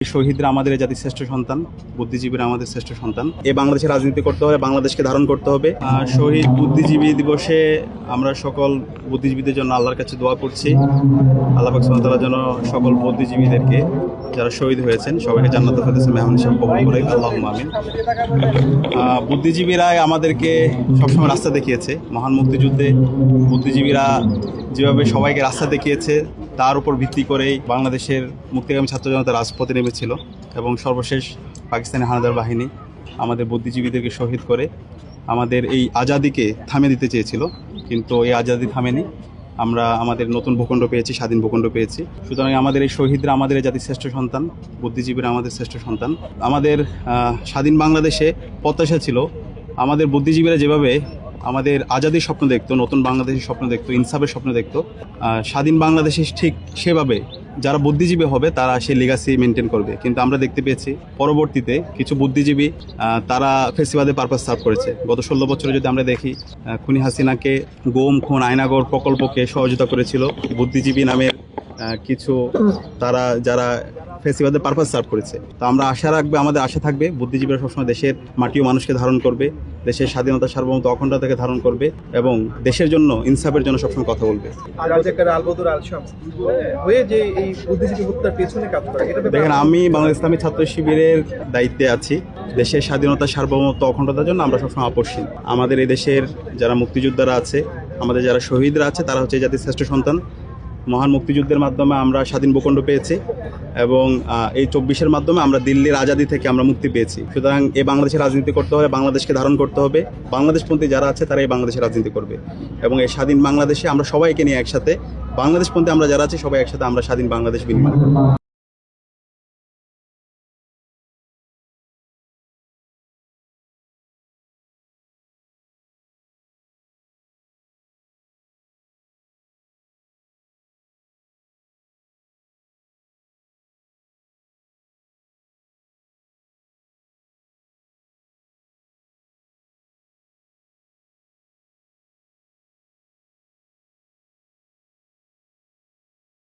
শহীদরা আমাদের এই জাতির শ্রেষ্ঠ সন্তান, বুদ্ধিজীবীরা আমাদের শ্রেষ্ঠ সন্তান। এই বাংলাদেশের রাজনীতি করতে হলে বাংলাদেশকে ধারণ করতে হবে। শহীদ বুদ্ধিজীবী দিবসে আমরা সকল বুদ্ধিজীবীদের জন্য আল্লাহর কাছে দোয়া করছি। আল্লাহ পাক সুবহানাহু ওয়া তাআলা যেন সকল বুদ্ধিজীবীদেরকে যারা শহীদ হয়েছেন সবাইকে জান্নাতুল ফেরদৌসে মেহমান হিসেবে কবুল করে। আল্লাহুম্মা আমিন। বুদ্ধিজীবীরা আমাদেরকে সবসময় রাস্তা দেখিয়েছে। মহান মুক্তিযুদ্ধে বুদ্ধিজীবীরা যেভাবে সবাইকে রাস্তা দেখিয়েছে তার উপর ভিত্তি করেই বাংলাদেশের মুক্তিকামী ছাত্র জনতা রাজপথে নেমেছিল এবং সর্বশেষ পাকিস্তানি হানাদার বাহিনী আমাদের বুদ্ধিজীবীদেরকে শহীদ করে আমাদের এই আজাদিকে থামিয়ে দিতে চেয়েছিল, কিন্তু এই আজাদি থামেনি। আমরা আমাদের নতুন ভূখণ্ড পেয়েছি, স্বাধীন ভূখণ্ড পেয়েছি। সুতরাং আমাদের এই শহীদরা আমাদের এই জাতির শ্রেষ্ঠ সন্তান, বুদ্ধিজীবীরা আমাদের শ্রেষ্ঠ সন্তান। আমাদের স্বাধীন বাংলাদেশে প্রত্যাশা ছিল আমাদের বুদ্ধিজীবীরা যেভাবে আমাদের আজাদির স্বপ্ন দেখতো, নতুন বাংলাদেশের স্বপ্ন দেখতো, ইনসাফের স্বপ্ন দেখতো, স্বাধীন বাংলাদেশে ঠিক সেভাবে যারা বুদ্ধিজীবী হবে তারা সেই লিগাসি মেনটেন করবে। কিন্তু আমরা দেখতে পেয়েছি পরবর্তীতে কিছু বুদ্ধিজীবী তারা ফেসিবাদের পারপাস সার্ভ করেছে। গত 16 বছরে যদি আমরা দেখি, খুনি হাসিনাকে গুম, খুন, আয়নাগর প্রকল্পকে সহযোগিতা করেছিল বুদ্ধিজীবী নামের কিছু তারা যারা ফেসিবাদের পারপাস সার্ভ করেছে। তো আমরা আশা রাখবে, আমাদের আশা থাকবে বুদ্ধিজীবীরা সবসময় দেশের মাটি ও মানুষকে ধারণ করবে, দেশের স্বাধীনতা, সার্বভৌমত্ব, অখণ্ডতাকে ধারণ করবে এবং দেশের জন্য, ইনসাফের জন্য সবসময় কথা বলবে। দেখেন, আমি বাংলাদেশ ইসলামী ছাত্র শিবিরের দায়িত্বে আছি। দেশের স্বাধীনতা, সার্বভৌমত্ব, অখণ্ডতার জন্য আমরা সবসময় আপসহীন। আমাদের এই দেশের যারা মুক্তিযোদ্ধারা আছে, আমাদের যারা শহীদরা আছে, তারা হচ্ছে জাতির শ্রেষ্ঠ সন্তান। মহান মুক্তিযুদ্ধের মাধ্যমে আমরা স্বাধীন ভূখণ্ড পেয়েছি এবং এই 24-এর মাধ্যমে আমরা দিল্লির আজাদি থেকে আমরা মুক্তি পেয়েছি। সুতরাং এই বাংলাদেশের রাজনীতি করতে হলে বাংলাদেশকে ধারণ করতে হবে। বাংলাদেশপন্থী যারা আছে তারা এই বাংলাদেশের রাজনীতি করবে এবং এই স্বাধীন বাংলাদেশে আমরা সবাইকে নিয়ে একসাথে, বাংলাদেশপন্থী আমরা যারা আছি সবাই একসাথে আমরা স্বাধীন বাংলাদেশ বিনির্মাণ করব।